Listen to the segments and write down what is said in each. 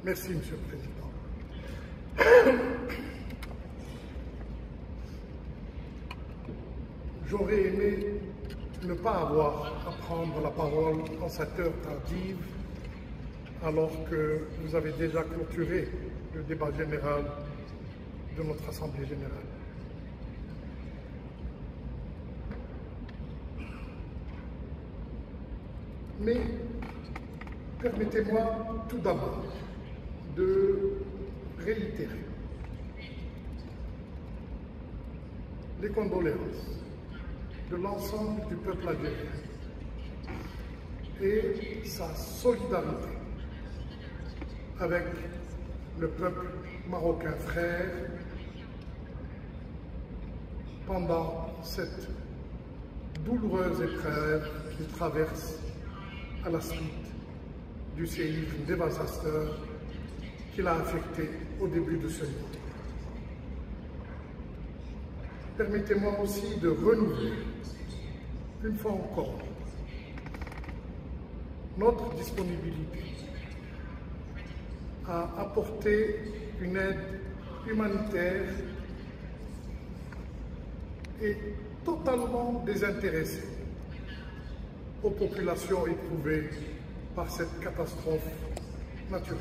Merci, Monsieur le Président. J'aurais aimé ne pas avoir à prendre la parole en cette heure tardive, alors que vous avez déjà clôturé le débat général de notre Assemblée générale. Mais permettez-moi tout d'abord de réitérer les condoléances de l'ensemble du peuple algérien et sa solidarité avec le peuple marocain frère pendant cette douloureuse épreuve qu'il traverse à la suite du séisme dévastateur qui l'a affecté au début de ce mois. Permettez-moi aussi de renouveler, une fois encore, notre disponibilité à apporter une aide humanitaire et totalement désintéressée aux populations éprouvées par cette catastrophe naturelle.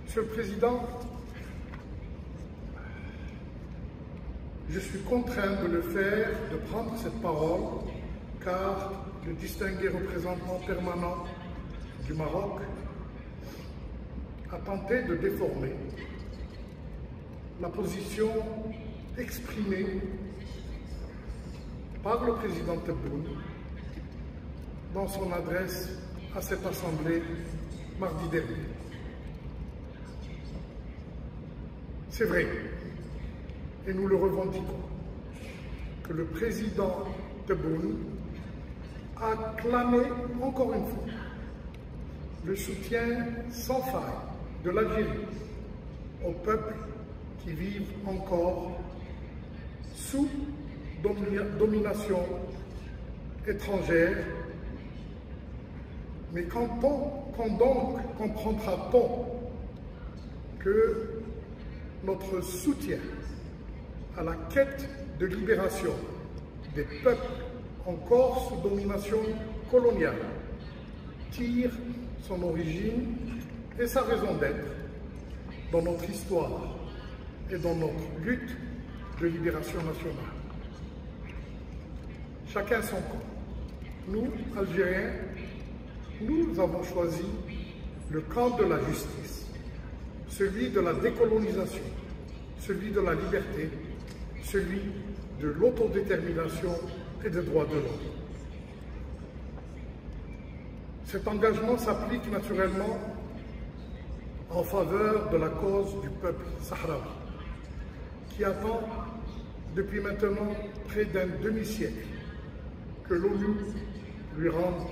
Monsieur le Président, je suis contraint de le faire, de prendre cette parole, car le distingué représentant permanent du Maroc a tenté de déformer la position exprimée par le président Tebboune dans son adresse à cette Assemblée mardi dernier. C'est vrai, et nous le revendiquons, que le président Tebboune a clamé encore une fois le soutien sans faille de l'Algérie aux peuples qui vivent encore sous domination étrangère. Mais quand donc comprendra-t-on que notre soutien à la quête de libération des peuples encore sous domination coloniale tire son origine et sa raison d'être dans notre histoire et dans notre lutte de libération nationale. Chacun son camp. Nous, Algériens, nous avons choisi le camp de la justice, celui de la décolonisation, celui de la liberté, celui de l'autodétermination et des droits de l'homme. Cet engagement s'applique naturellement en faveur de la cause du peuple sahraoui, qui attend depuis maintenant près d'un demi-siècle que l'ONU lui rende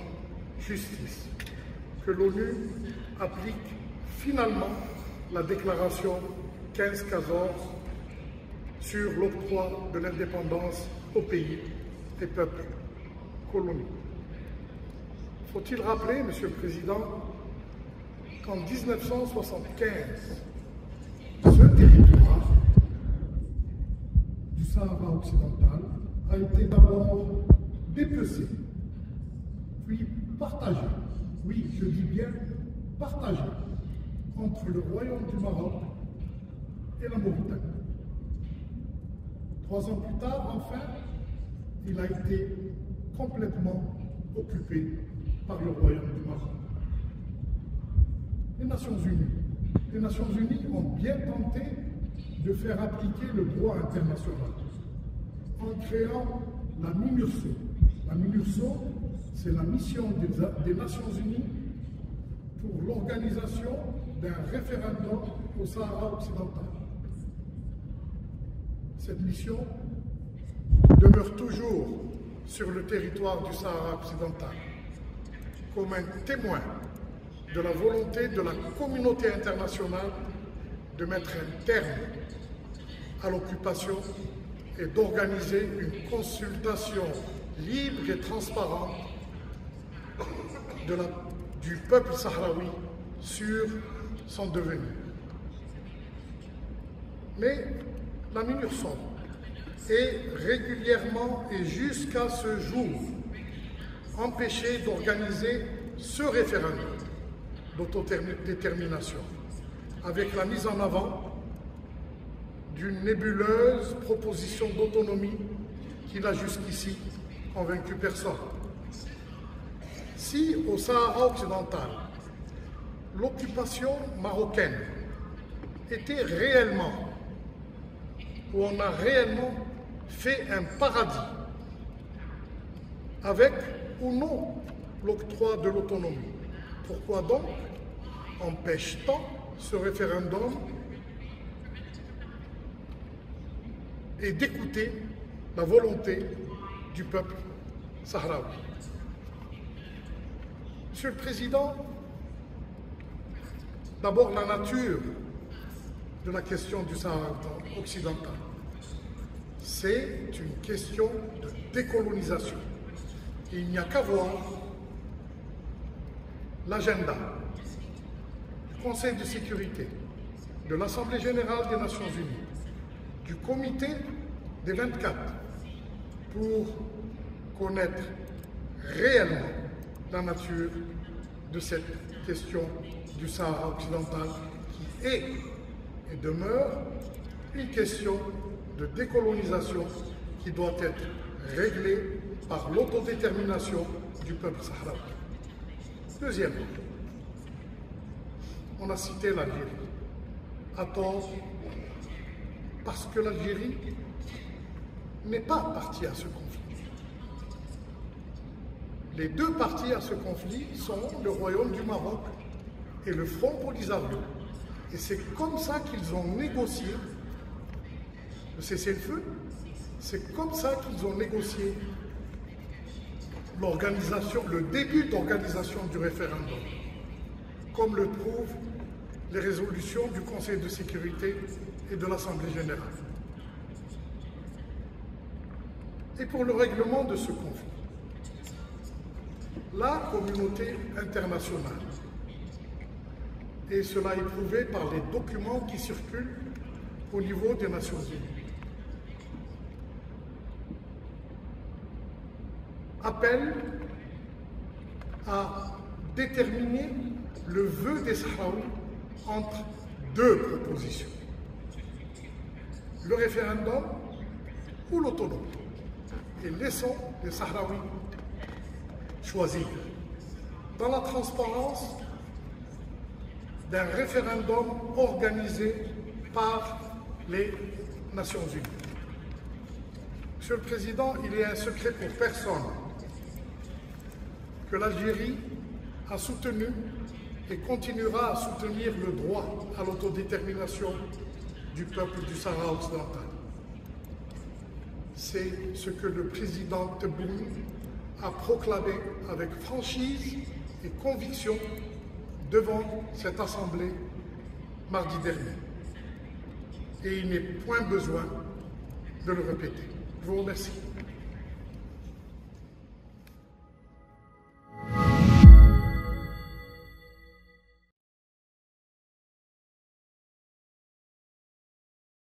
justice, que l'ONU applique finalement la déclaration 1514 sur l'octroi de l'indépendance aux pays et peuples coloniaux. Faut-il rappeler, Monsieur le Président, qu'en 1975, ce territoire du Sahara occidental a été d'abord dépecé, puis partagé, oui, je dis bien partagé, entre le Royaume du Maroc et la Mauritanie. 3 ans plus tard, enfin, il a été complètement occupé par le Royaume du Maroc. Les Nations Unies ont bien tenté de faire appliquer le droit international en créant la MINURSO. La MINURSO, c'est la mission des Nations Unies pour l'organisation d'un référendum au Sahara occidental. Cette mission demeure toujours sur le territoire du Sahara occidental comme un témoin de la volonté de la communauté internationale de mettre un terme à l'occupation et d'organiser une consultation libre et transparente du peuple sahraoui sur son devenir. Mais la MINURSO est régulièrement et jusqu'à ce jour empêchée d'organiser ce référendum d'autodétermination avec la mise en avant d'une nébuleuse proposition d'autonomie qui n'a jusqu'ici convaincu personne. Si au Sahara occidental, l'occupation marocaine était réellement, où on a réellement fait un paradis, avec ou non l'octroi de l'autonomie, pourquoi donc empêche-t-on ce référendum et d'écouter la volonté du peuple sahraoui? Monsieur le Président, d'abord la nature de la question du Sahara occidental. C'est une question de décolonisation. Et il n'y a qu'à voir l'agenda du Conseil de sécurité, de l'Assemblée générale des Nations unies, du Comité des 24, pour connaître réellement la nature de cette question du Sahara occidental qui est et demeure une question de décolonisation qui doit être réglée par l'autodétermination du peuple sahraoui. Deuxièmement, on a cité l'Algérie, à tort, parce que l'Algérie n'est pas partie à ce conflit. Les deux parties à ce conflit sont le Royaume du Maroc et le Front Polisario. Et c'est comme ça qu'ils ont négocié le cessez-le-feu, c'est comme ça qu'ils ont négocié l'organisation, le début d'organisation du référendum, comme le prouvent les résolutions du Conseil de sécurité et de l'Assemblée générale. Et pour le règlement de ce conflit, la communauté internationale, et cela est prouvé par les documents qui circulent au niveau des Nations unies, appelle à déterminer le vœu des Sahraouis entre deux propositions, le référendum ou l'autonomie, et laissons les Sahraouis choisir dans la transparence d'un référendum organisé par les Nations unies. Monsieur le Président, il est un secret pour personne que l'Algérie a soutenu et continuera à soutenir le droit à l'autodétermination du peuple du Sahara occidental. C'est ce que le président Tebboune a proclamé avec franchise et conviction devant cette Assemblée mardi dernier. Et il n'est point besoin de le répéter. Je vous remercie.